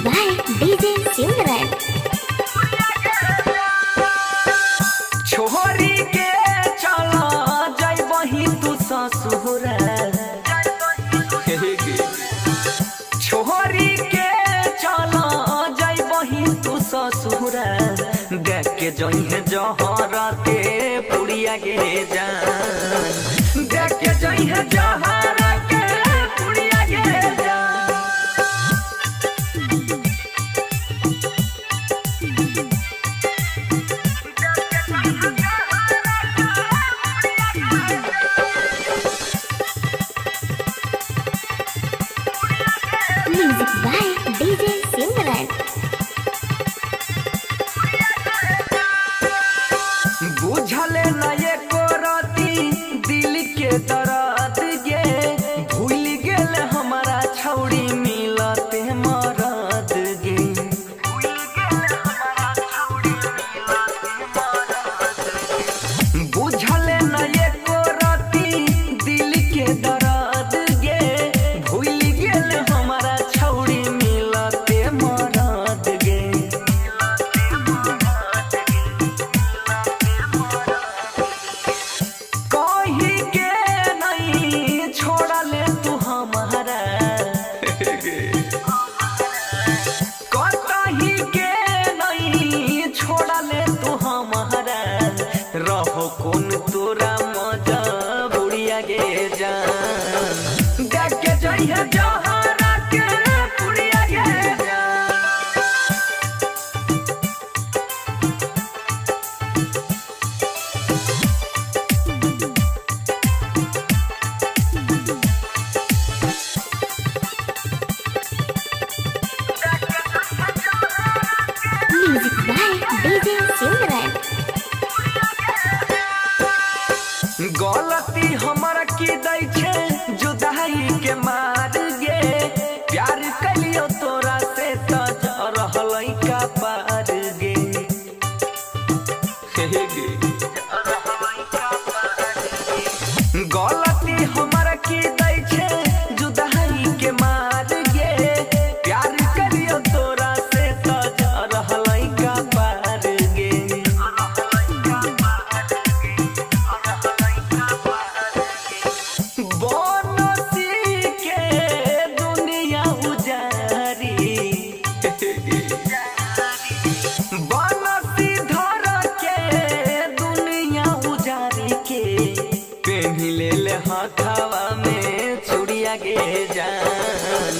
by DJ Simran। छोरी के चला जाई वही तू ससुर, छोरी के चला जाई वही तू ससुर, देख के जही है जहर के पुड़िया गे जान, देख के जही है जहर के पुड़िया गे जान। Music by DJ Simran। बुझले न ये कोरती दिल के दर्द गे, भूल गेल हमारा छौड़ी मिलते मरद गे, बुझले न ये कोरती दिल के दर्द गे, भूल गेल हमारा छौड़ी मिलते मरद गे। कही के नहीं छोड़ले तू हमारा, कही के नहीं छोड़ले तू हमारा, रहो कौन तोरा मजा बुढ़िया गे जान, देख के जइहे जहरा के बुढ़िया गे जान। Music by DJ Simran। गलती हमर की दै छे जुदाई के मार गे, प्यार कलियो तोरा से त रहलै का पार गे, हे गे गलती हमर की दै छे जुदाई के मार गे, प्यार कलियो तोरा से त रहलै का पार गे। बनसी के दुनिया उजारी, बनसी धर के दुनिया उजारी के, पेन्ही ले हाथवा में चूड़िया गे जान,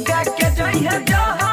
देख के जइहे जहर